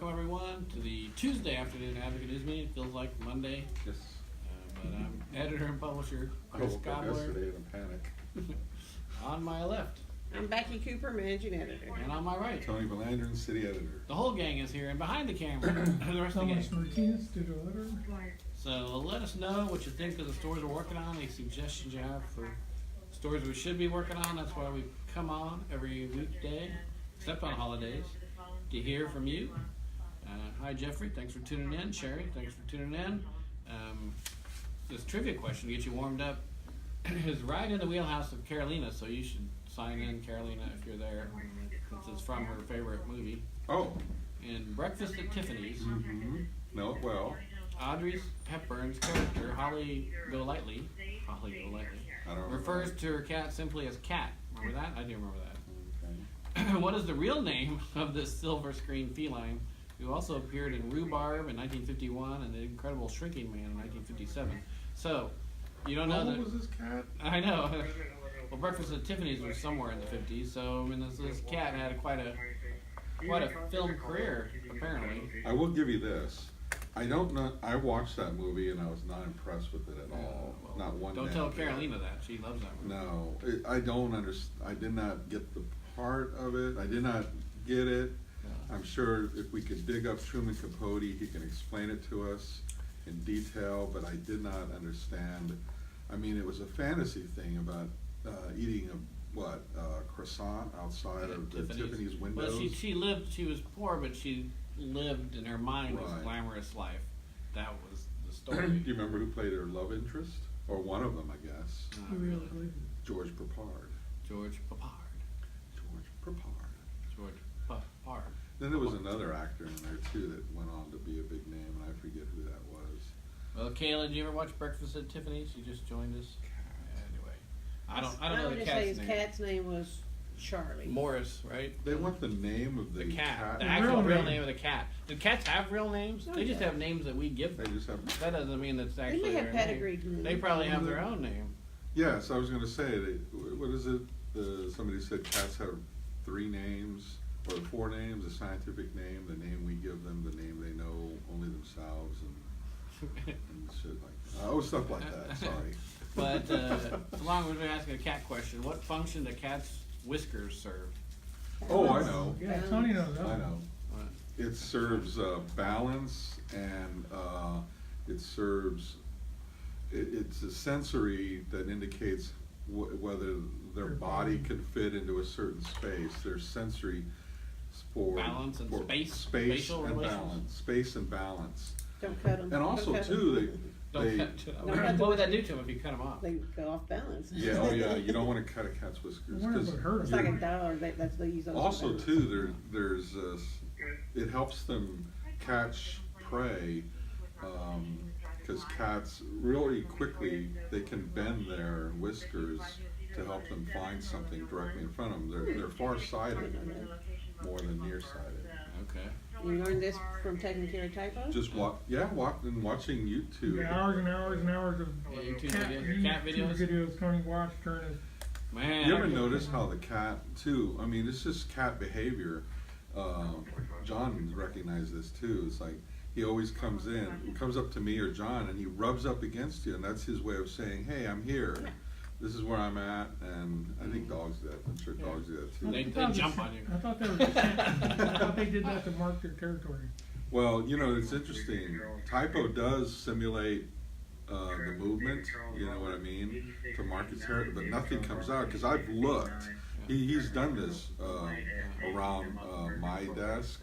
welcome everyone to the Tuesday afternoon Advocate News meeting. It feels like Monday, Yes. but I'm editor and publisher I Chris woke up Cobbler. yesterday in a panic. On my left, I'm Becky Cooper, managing editor. and on my right, Tony Valandern, city editor. the whole gang is here, and behind the camera, the rest of the Thomas gang. Martinez, digital editor. So let us know what you think of the stories we're working on, any suggestions you have for stories we should be working on. That's why we come on every weekday, except on holidays, to hear from you. Hi Jeffrey, thanks for tuning in. Sherry, thanks for tuning in. This trivia question to get you warmed up is right in the wheelhouse of Carolina, so you should sign in, Carolina, if you're there, since it's from her favorite movie. Oh. In Breakfast at Tiffany's, Mm-hmm. Know it well. Audrey Hepburn's character, Holly Golightly, I don't refers to her cat simply as Cat. Remember that? I do remember that. Okay. What is the real name of this silver screen feline who also appeared in Rhubarb in 1951 and The Incredible Shrinking Man in 1957? So, you don't know How that. old was this cat? I know. Well, Breakfast at Tiffany's was somewhere in the 50s, so I mean, this cat had quite a film career, apparently. I will give you this. I don't know. I watched that movie and I was not impressed with it at all. Well, Not one. Don't damn tell bit. Carolina that. She loves that movie. No, I don't understand. I did not get the part of it. I did not get it. No. I'm sure if we could dig up Truman Capote, he can explain it to us in detail, but I did not understand. I mean, it was a fantasy thing about eating a croissant outside of the Tiffany's windows. Well, she was poor, but she lived in her mind this Right. glamorous life. That was the Do story. you remember who played her love interest? Or one of them, I guess. Not really. George Papard. George Papard. George Papard. George Papard. Then there was another actor in there too that went on to be a big name, and I forget who that was. Well, Kayla, did you ever watch Breakfast at Tiffany's? You just joined us. Anyway, I don't I know would the just say cat's his name. cat's name was Charlie. Morris, right? They want the name of the The cat. The The actual real real name. name of the cat. Do cats have real names? Oh, They just yeah. have names that we give They them. just have. That doesn't mean that's They actually may have their name. pedigreed. They probably have their own name. Yes, I was going to say. What is it? Somebody said cats have 3 names or 4 names: a scientific name, the name we give them, the name they know only themselves, and shit like stuff like that. Sorry. But along with asking a cat question, what function do cats' whiskers serve? Oh, I know. Yeah, Tony knows that. I know. What? It serves balance, and it serves. It's a sensory that indicates whether their body can fit into a certain space. There's sensory for Balance and for space? space Spatial and relations? balance, space and balance. Don't cut them. And also too, Don't they cut to Don't cut what would the- that do to them if you cut them off? They go off balance. yeah, oh yeah, you don't want to cut a cat's whiskers I wonder if because it hurt It's him. like a dollar. That's they use those. also for too there's it helps them catch prey because cats really quickly they can bend their whiskers to help them find something directly in front of them. They're far-sighted more than nearsighted. Okay. You learned this from taking care of typos? Just watching YouTube. Yeah, hours and hours and hours of Yeah, YouTube cat videos? videos Tony watched during his. Man. You ever notice how the cat too? I mean, it's just cat behavior. John recognized this too. It's like he always comes up to me or John, and he rubs up against you, and that's his way of saying, "Hey, I'm here. This is where I'm at." And I think dogs do that. I'm sure dogs do that too. They jump on you. I thought they were. I thought they did that to mark their territory. Well, it's interesting. Typo does simulate the movement. You know what I mean? To mark its territory, but nothing comes out because I've looked. He's done this around my desk.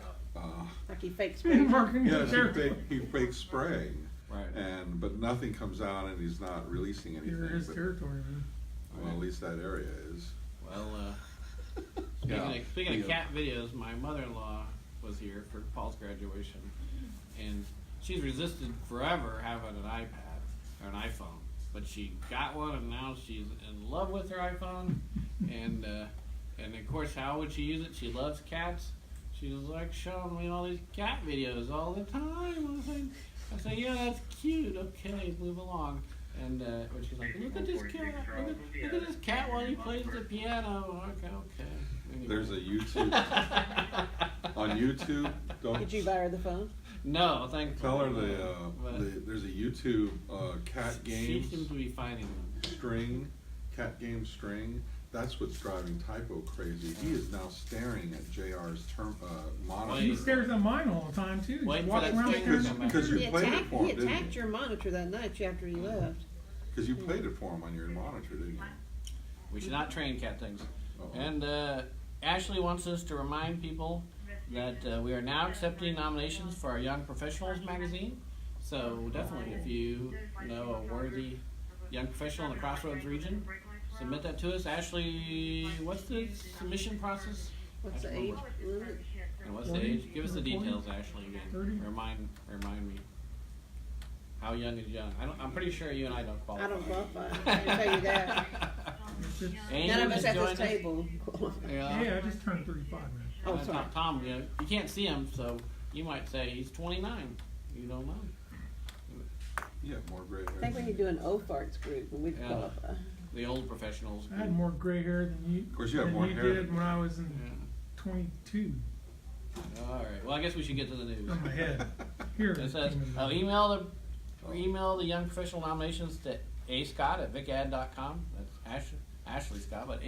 Like he fakes Marking the Yes, territory. he fakes spraying. Right. But nothing comes out, and he's not releasing anything. You're his but- territory, man. well, at least that area is. Well, Yeah. speaking of Yeah. cat videos, my mother-in-law was here for Paul's graduation, and she's resisted forever having an iPad or an iPhone, but she got one, and now she's in love with her iPhone, and of course, how would she use it? She loves cats. She was like showing me all these cat videos all the time. I said, yeah, that's cute. Okay, move along. And when she's like, look at this cat. Look at this cat while he plays the piano. Okay. Anyway. There's a YouTube. On YouTube, don't. Did you buy her the phone? No, thankfully. Tell her but there's a YouTube cat she games seems to be finding them. string, cat game string. That's what's driving Typo crazy. He is now staring at JR's monitor. He stares at mine all the time too. Wait He for walks that around thing staring to at come me. back. Because you He played it attacked, for he him, didn't attacked you? your monitor that night after you left. Because you played it for him on your monitor, didn't you? We should not train cat things. Uh-oh. And Ashley wants us to remind people that we are now accepting nominations for our Young Professionals magazine. So definitely, if you know a worthy young professional in the Crossroads region, submit that to us. Ashley, what's the submission process? What's the age limit? And what's the 40? age? Give us the 40? details, Ashley, again. 30? Remind me. How young is young? I'm pretty sure you and I don't qualify. I don't qualify. I can tell you that. It's just- Amy None of us just at joined this us. table. Yeah, I just turned 35, man. Oh, Tom, sorry. Tom, you can't see him, so you might say he's 29. You don't know. Yeah, more gray hair. I think we need to do an O-Farts group and we'd Yeah. qualify. The old professionals. I had more gray hair than you. Of course, you have than more you hair. did when I was in Yeah. 22 All right. Well, I guess we should get to the news. on my head. Here. It says, email the young professional nominations to ascott@vicad.com. That's Ashley Scott, but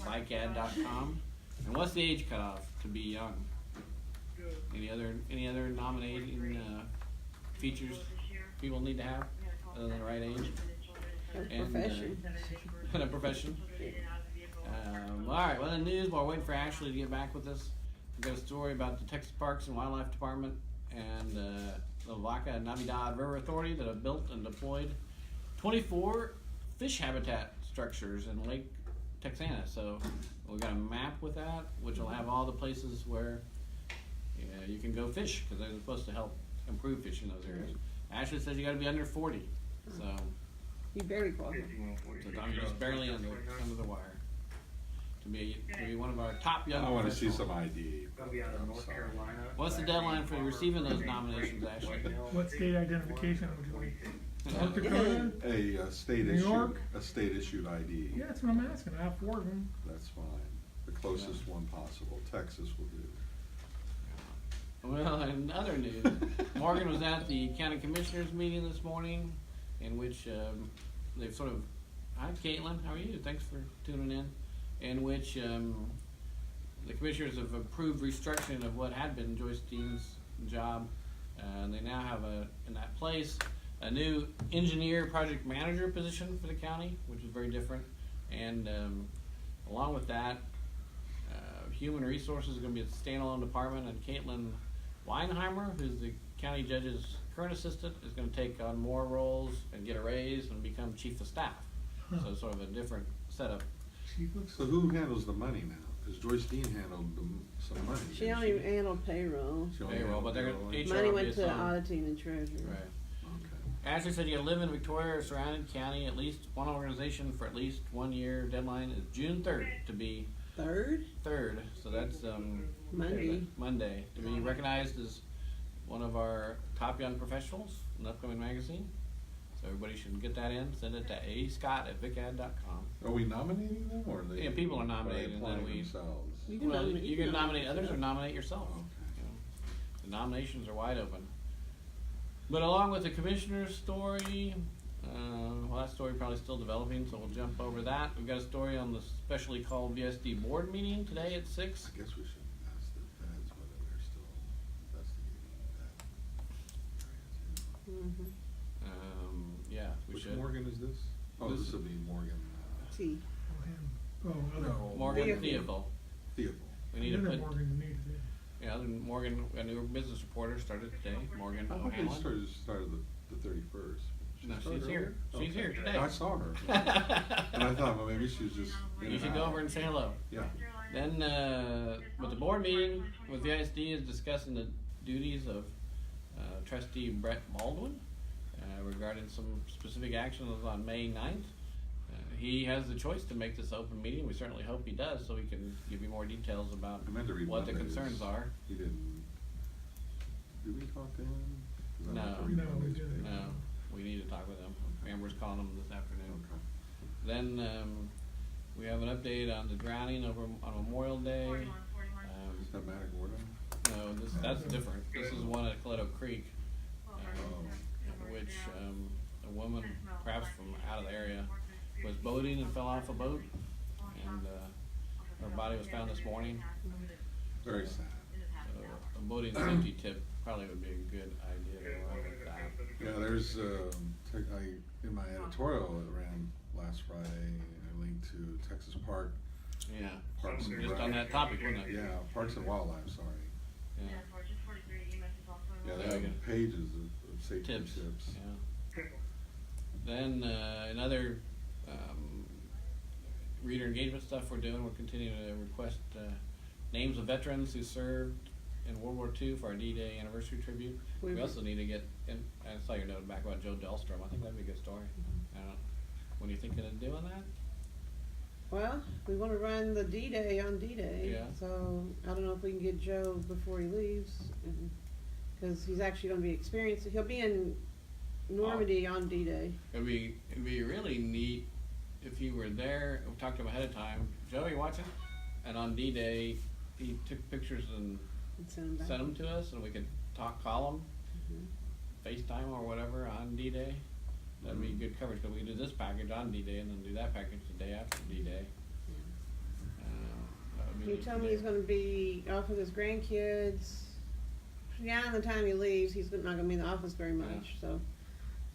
ascott@vicad.com. And what's the age cutoff to be young? Any other nominating features people need to have other than the right age That's And, profession. and a profession? All right. Well, in the news, while we're waiting for Ashley to get back with us, we've got a story about the Texas Parks and Wildlife Department and the Vaca Navidad River Authority that have built and deployed 24 fish habitat structures in Lake Texana. So we've got a map with that, which will have all the places where you can go fish, because they're supposed to help improve fishing in those areas. Ashley says you got to be under 40, so You barely qualify. I'm just barely under the wire to be one of our top young I want to see professionals. some ID. I'm sorry. What's the deadline for receiving those nominations, Ashley? What state identification would you like? North Yeah. Dakota? A state New issued, York? a state issued ID. Yeah, that's what I'm asking. I have 4 of them. That's fine. The closest one possible. Texas will do. Well, in other news, Morgan was at the county commissioners meeting this morning, in which they've sort of, hi Caitlin, how are you? Thanks for tuning in. In which the commissioners have approved restructuring of what had been Joyce Dean's job, and they now have in that place a new engineer project manager position for the county, which is very different. And along with that, human resources is going to be a standalone department, and Caitlin Weinheimer, who's the county judge's current assistant, is going to take on more roles and get a raise and become chief of staff. So sort of a different setup. So who handles the money now? Because Joyce Dean handled some money. She didn't only handled payroll. She only Payroll, but they're handled gonna- payroll. Money will went be to assigned. auditing and treasury. Right. Okay. Ashley said you gotta live in Victoria or surrounding county, at least one organization for at least 1 year. Deadline is June 3rd to be Third? 3rd, so that's Monday to be recognized as one of our top young professionals in the upcoming magazine. So everybody should get that in. Send it to ascott@vicad.com. Are we nominating them or are they? Yeah, people are they nominating, and then applying we- themselves? You can Well, nominate- you can nominate others or nominate yourself. Okay. You know, the nominations are wide open. But along with the commissioner's story, well, that story probably still developing, so we'll jump over that. We've got a story on the specially called VSD board meeting today at 6. I guess we should ask the feds whether they're still investigating that. Mm-hmm. Yeah, we Which should. Morgan is this? Oh, This- this will be Morgan, T. No. Morgan Theobald. Theobald. Theobald. We need to put, Morgan you need today. yeah, then Morgan, a new business reporter started today, Morgan I thought they O'Hanlon. started the 31st. No, she's here. She's here today. I saw her. And I thought, well, maybe she's just. in You and should go out. over and say hello. Yeah. Then, with the board meeting with the ISD is discussing the duties of trustee Brett Baldwin regarding some specific actions on May 9th. He has the choice to make this open meeting. We certainly hope he does, so he can give you more details about I meant to read what the Monday's. concerns are. He didn't. Did we talk to him? 'Cause I meant No. to read No, we Monday's didn't. paper. No, we need to talk with him. Amber's calling him this afternoon. Okay. Then we have an update on the drowning over on Memorial Day. Is that Matagorda? No, that's different. This is one at Coleto Creek, which a woman, perhaps from out of the area, was boating and fell off a boat, and her body was found this morning. Very sad. A boating safety tip probably would be a good idea to run with that. Yeah, there's, in my editorial that ran last Friday, I linked to Texas Park. Yeah, Parks and just Rec. on that topic, wasn't it? Yeah, Parks and Wildlife, sorry. Yeah. Yeah, they There we have go. pages of safety Tips. tips. Yeah. Then another reader engagement stuff we're doing. We're continuing to request names of veterans who served in World War II for our D-Day anniversary tribute. We also need to get. I saw your note back about Joe Dahlstrom. I think that'd be a good story. I don't know. What are you thinking of doing that? Well, we wanna run the D-Day on D-Day. Yeah. So, I don't know if we can get Joe before he leaves, cause he's actually gonna be experiencing, he'll be in Normandy on D-Day. It'd be really neat if you were there. We talked to him ahead of time. Joe, you watching? And on D-Day, he took pictures and And send him back. sent them to us, and we could call him, Mhm. FaceTime or whatever on D-Day. That'd be good coverage, because we could do this package on D-Day and then do that package the day after D-Day. That would be He neat told to me do. he's gonna be off with his grandkids. Yeah, and the time he leaves, he's not gonna be in the office very much, so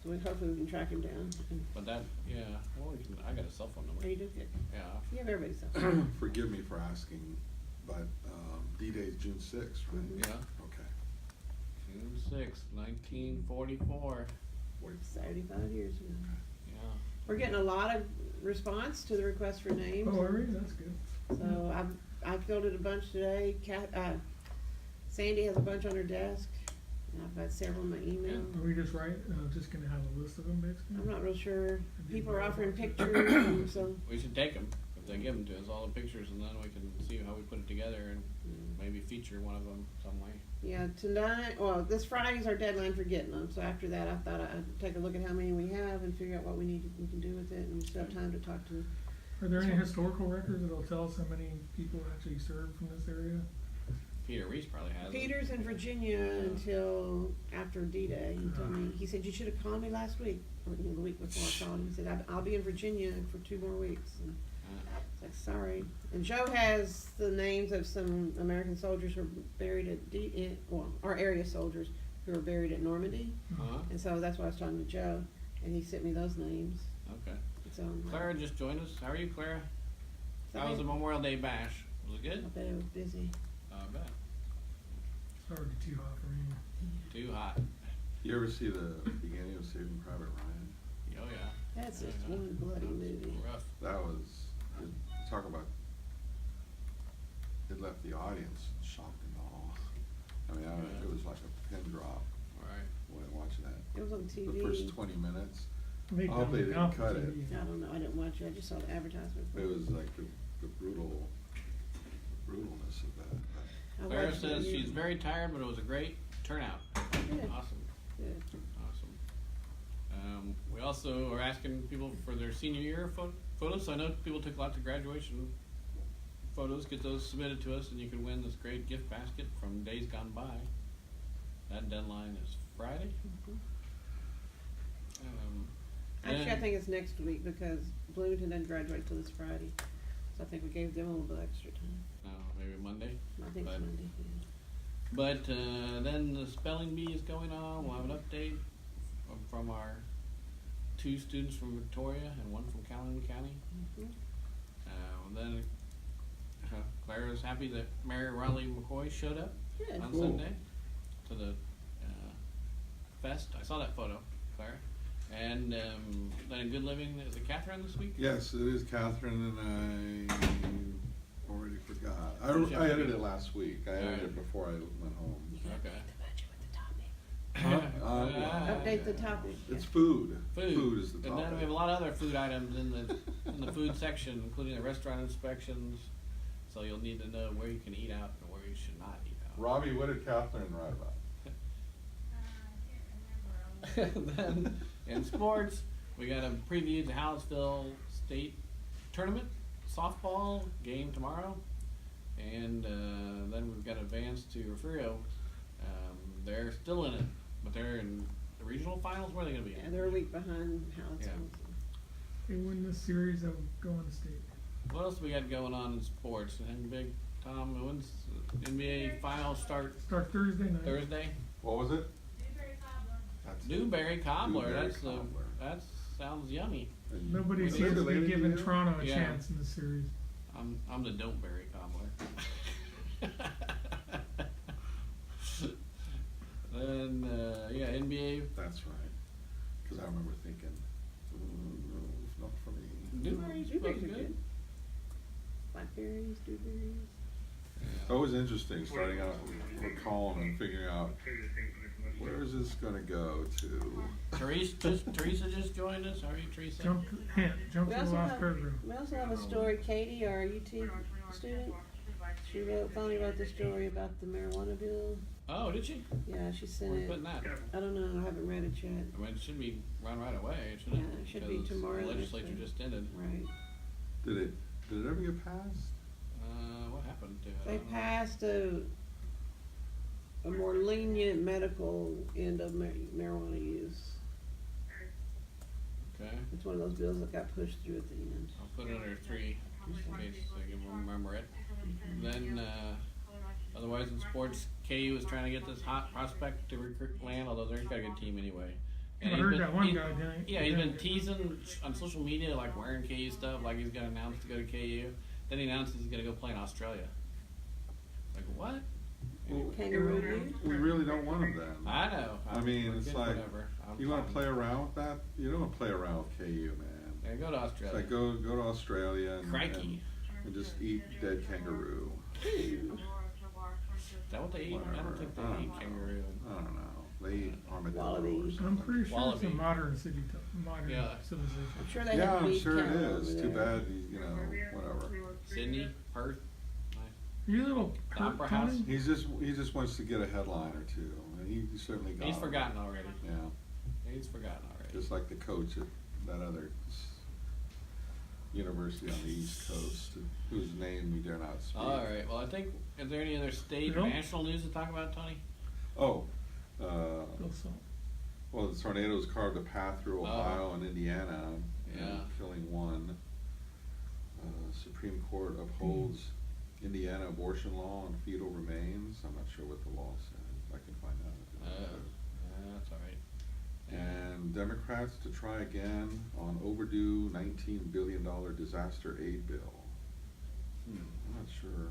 hopefully we can track him down. But that, yeah, well, I got a cell phone Oh, number. you do good. Yeah. You have everybody's stuff. Forgive me for asking, but D-Day is June 6th, right? Mhm. Yeah, Okay. June 6th, 1944. 75 years ago. Yeah. We're getting a lot of response to the request for names. Oh, are we? That's good. So I filled it a bunch today. Sandy has a bunch on her desk. And I've got several in my email. Are we just just gonna have a list of them basically? I'm not real sure. People are offering pictures, and so We should take them, if they give them to us, all the pictures, and then we can see how we put it together and maybe feature one of them some way. yeah, tonight. Well, this Friday's our deadline for getting them. So after that, I thought I'd take a look at how many we have and figure out what we can do with it, and still have time to talk to. Are there any historical records that'll tell us how many people actually served from this area? Peter Reese probably has it. Peter's in Virginia until after D-Day. He told me, he said, you should have called me last week, or the week before I called him. He said, I'll be in Virginia for 2 more weeks. And I was like, sorry. And Joe has the names of some American soldiers who were buried at our area soldiers who were buried at Normandy. Uh-huh. And so that's why I was talking to Joe, and he sent me those names. Okay. So I'm like, Clara just joined us. How are you, Clara? so How was the Memorial Day bash? Was it I good? bet it was busy. I bet. It's already too hot for me. Too hot. You ever see the beginning of Saving Private Ryan? Oh, yeah. That's just one bloody movie. Rough. That was, talk about, it left the audience shocked and awe. I mean, it was like a pin drop Right. when watching that. It was on TV. The first 20 minutes, They I hope they dumbed it didn't down for cut it. TV. I don't know, I didn't watch it, I just saw the advertisement. for it was like the brutalness of that. I Clara watched it says years she's ago. very tired, but it was a great turnout. Good. Awesome. Good. Awesome. We also are asking people for their senior year photos. So I know people took lots of graduation photos. Get those submitted to us, and you can win this great gift basket from Days Gone By. That deadline is Friday. Mhm. Actually, I and- think it's next week because Bloomington doesn't graduate till this Friday. So I think we gave them a little bit extra time. No, maybe Monday. I think But- it's Monday, yeah. But then the spelling bee is going on. We'll have an update from our 2 students from Victoria and 1 from Calhoun County. Mhm. Then Clara's happy that Mary Raleigh McCoy showed up Good. on Cool. Sunday to the fest. I saw that photo, Clara. And then in Good Living, is it Catherine this week? Yes, it is Catherine, and I already forgot. I Yeah. edited it last week. I edited Alright. it before I went home. You gotta Okay. update the budget with the topic. Yeah. Update the topic. It's food. Food. Is the And topic. then we have a lot of other food items in the food section, including the restaurant inspections. So you'll need to know where you can eat out and where you should not eat out. Robbie, what did Catherine write about? Then in sports, we got a preview the Hallettsville State Tournament softball game tomorrow. And then we've got Advance to Refugio. They're still in it, but they're in the regional finals. Where are they going to be Yeah, at? they're a week behind Howardson. They win the series of going to state. What else we got going on in sports? Anything big, Tom? When's the NBA finals start? Start Thursday night. Thursday? What was it? That's it. Newberry Cobbler. Newberry That's Cobbler. that sounds yummy. And Nobody was it seems to be related giving you? Toronto a Yeah. chance in this series. I'm the Don't-berry Cobbler. Then yeah, NBA. That's right. Because I remember thinking, no, it's not for me. Newberry's Dewberries pretty are good. good. Blackberries, dewberries. It's always interesting starting out recalling and figuring out where is this going to go to. Teresa just joined us. How are you, Teresa? Jump to We the also last have, paragraph. we also have a story, Katie, our UT student, she finally wrote the story about the marijuana bill. Oh, did she? Yeah, she sent Where's it. putting that? I don't know, I haven't read it yet. I mean, it should be run right away, shouldn't it? Yeah, it should be Because tomorrow, The next legislature week. just ended. Right. Did it ever get passed? What happened to it? I They don't know. passed a more lenient medical end of marijuana use. Okay. It's one of those bills that got pushed through at the end. I'll put it under 3, just in case I can remember it. Then, otherwise in sports, KU is trying to get this hot prospect to recruit land, although they've got a good team anyway. I he's heard been- that one he- guy didn't. Yeah, he's been teasing on social media, like wearing KU stuff, like he's gonna announce to go to KU. Then he announces he's gonna go play in Australia. Like, what? Well, Kangaroo league? we really don't want him then. I know. I mean, it's like, whatever. I'm you want to fine. play around with that? You don't want to play around with KU, man. Yeah, go to It's Australia. like go to Australia and, Crikey. and just eat dead kangaroo. Is that what they eat? I Whatever. don't think they I don't eat know. kangaroo. I don't know. They eat armadillo or Wallaby. something. I'm pretty sure Wallaby. it's a modern modern Yeah. civilization. I'm sure they Yeah, have I'm beef sure it cattle over is. Too there. bad, you know, whatever. Sydney, Perth. You little The Opera House. Tony? He just wants to get a headline or two, and he certainly got He's it. forgotten already. Yeah, He's forgotten already. just like the coach at that other university on the East Coast, whose name we dare not speak. All right. Well, I think is there any other state or No. national news to talk about, Tony? Oh, Bill Salt. well, the tornadoes carved a path through Ohio and Indiana, Yeah. killing one. Supreme Court upholds Indiana abortion law on fetal remains. I'm not sure what the law says. I can find out. Yeah, that's all right. And Democrats to try again on overdue $19 billion disaster aid bill. I'm not sure.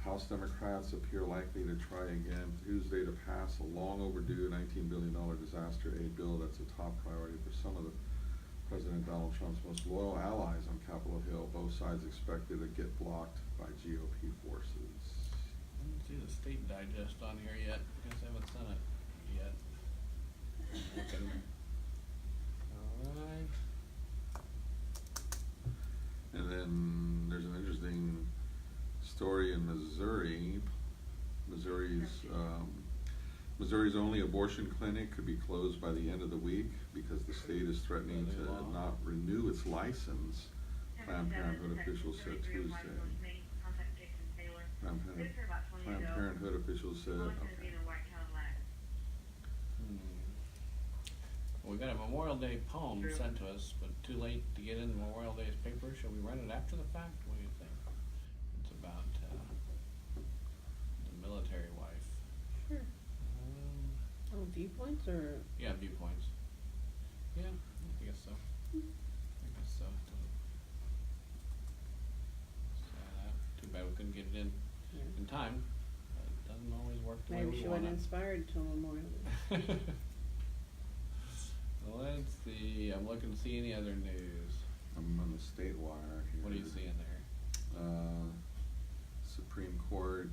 House Democrats appear likely to try again Tuesday to pass a long overdue $19 billion disaster aid bill that's a top priority for some of the President Donald Trump's most loyal allies on Capitol Hill. Both sides expected to get blocked by GOP forces. I didn't see the state digest on here yet. I guess I haven't sent it yet. Looking. All right. And then there's an interesting story in Missouri. Missouri's only abortion clinic could be closed by the end of the week because the state is threatening to not renew its license, Planned Parenthood officials said Tuesday. Planned Parenthood officials said, okay. Well, we got a Memorial Day poem sent to us, but too late to get in Memorial Day's paper. Shall we run it after the fact? What do you think? It's about the military wife. Sure. Oh, viewpoints or? Yeah, viewpoints. Yeah, I guess so. I guess so. Too bad we couldn't get it in time. It doesn't always work the way Maybe we she want wasn't it. inspired till Memorial Day. Let's see. I'm looking to see any other news. I'm on the state wire here. What are you seeing there? Supreme Court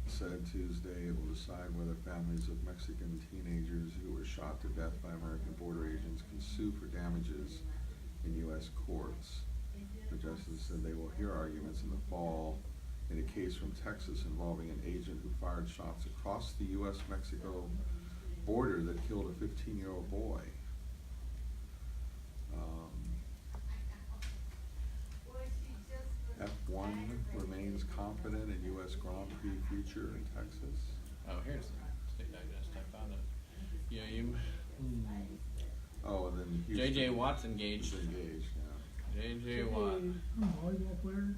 said Tuesday it will decide whether families of Mexican teenagers who were shot to death by American border agents can sue for damages in U.S. courts. The justice said they will hear arguments in the fall in a case from Texas involving an agent who fired shots across the U.S.-Mexico border that killed a 15-year-old boy. One remains confident in U.S. Grand Prix future in Texas. Oh, here's the State Digest. I found it. Yeah, you. Oh, and then Houston. J.J. Watt's engaged. He's engaged, yeah. J.J. Watt. Volleyball player.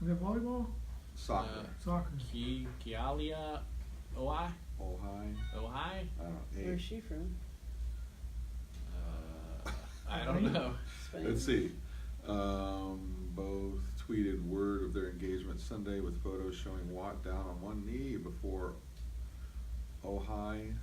Is it volleyball? Soccer. Soccer. Kialia Oi? Ojai. Ojai? I don't know. Where's she from? I don't know. Spain? Let's see. Both tweeted word of their engagement Sunday with photos showing Watt down on one knee before Ojai.